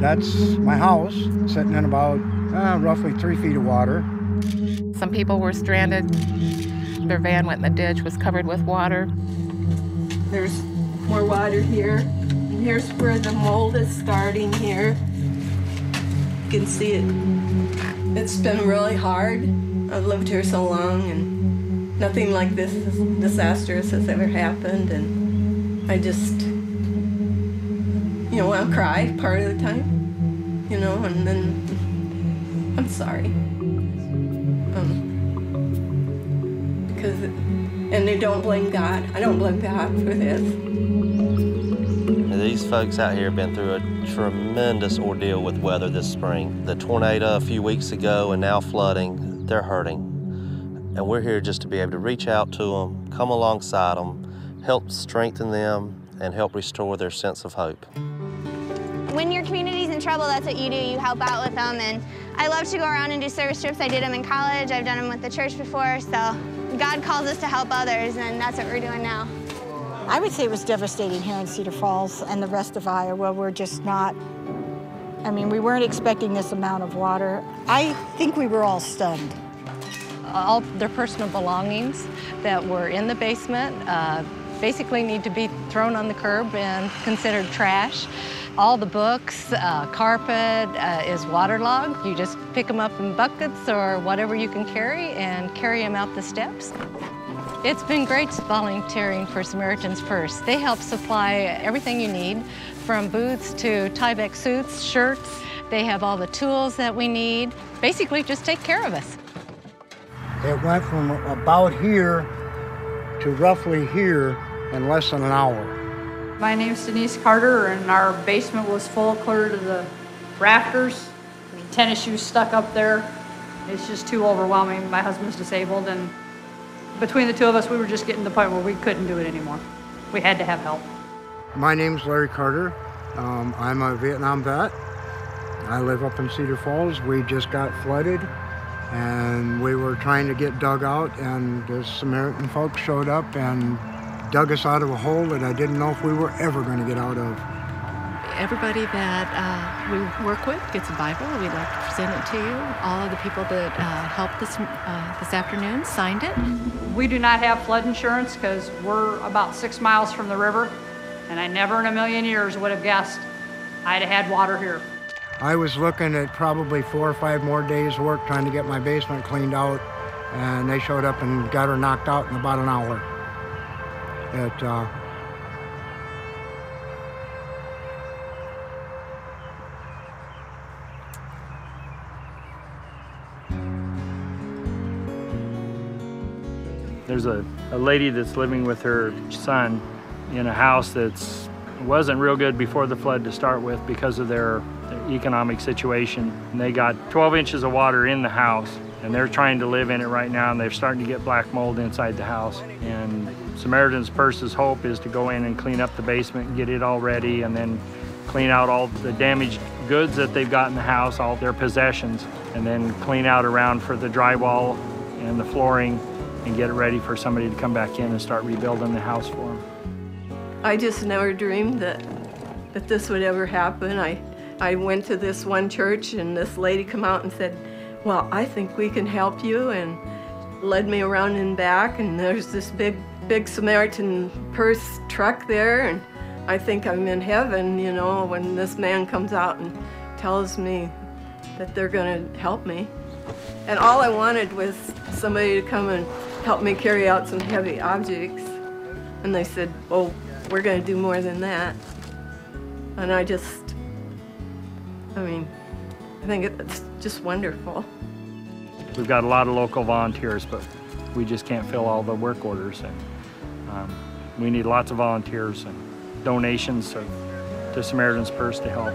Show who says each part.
Speaker 1: That's my house, sitting in about roughly 3 feet of water.
Speaker 2: Some people were stranded. Their van went in the ditch, was covered with water.
Speaker 3: There's more water here. And here's where the mold is starting here. You can see it. It's been really hard. I've lived here so long, and nothing like this disastrous has ever happened. And I just, want to cry part of the time, and then I'm sorry. And they don't blame God. I don't blame God for this.
Speaker 4: These folks out here have been through a tremendous ordeal with weather this spring. The tornado a few weeks ago and now flooding, they're hurting. And we're here just to be able to reach out to them, come alongside them, help strengthen them, and help restore their sense of hope.
Speaker 5: When your community's in trouble, that's what you do. You help out with them. And I love to go around and do service trips. I did them in college. I've done them with the church before. So God calls us to help others, and that's what we're doing now.
Speaker 6: I would say it was devastating here in Cedar Falls and the rest of Iowa. We're just not, we weren't expecting this amount of water. I think we were all stunned.
Speaker 7: All their personal belongings that were in the basement basically need to be thrown on the curb and considered trash. All the books, carpet is waterlogged. You just pick them up in buckets or whatever you can carry and carry them out the steps. It's been great volunteering for Samaritan's Purse. They help supply everything you need, from boots to Tyvek suits, shirts. They have all the tools that we need. Basically, just take care of us.
Speaker 1: It went from about here to roughly here in less than an hour.
Speaker 8: My name's Denise Carter, and our basement was full clear to the rafters. There's tennis shoes stuck up there. It's just too overwhelming. My husband's disabled, and between the two of us, we were just getting to the point where we couldn't do it anymore. We had to have help.
Speaker 1: My name's Larry Carter. I'm a Vietnam vet. I live up in Cedar Falls. We just got flooded, and we were trying to get dug out, and the Samaritan folks showed up and dug us out of a hole that I didn't know if we were ever going to get out of.
Speaker 9: Everybody that we work with gets a Bible. We'd like to present it to you. All of the people that helped this afternoon signed it.
Speaker 8: We do not have flood insurance because we're about 6 miles from the river, and I never in a million years would have guessed I'd have had water here.
Speaker 1: I was looking at probably 4 or 5 more days' work trying to get my basement cleaned out, and they showed up and got her knocked out in about an hour.
Speaker 10: There's a lady that's living with her son in a house that's wasn't real good before the flood to start with because of their economic situation. And they got 12 inches of water in the house, and they're trying to live in it right now, and they're starting to get black mold inside the house. And Samaritan's Purse's hope is to go in and clean up the basement and get it all ready, and then clean out all the damaged goods that they've got in the house, all their possessions, and then clean out around for the drywall and the flooring and get it ready for somebody to come back in and start rebuilding the house for them.
Speaker 3: I just never dreamed that this would ever happen. I went to this one church, and this lady come out and said, well, I think we can help you, and led me around and back, and there's this big Samaritan Purse truck there, and I think I'm in heaven, when this man comes out and tells me that they're gonna help me. And all I wanted was somebody to come and help me carry out some heavy objects. And they said, well, we're gonna do more than that. And I think it's just wonderful.
Speaker 10: We've got a lot of local volunteers, but we just can't fill all the work orders. And we need lots of volunteers and donations to Samaritan's Purse to help.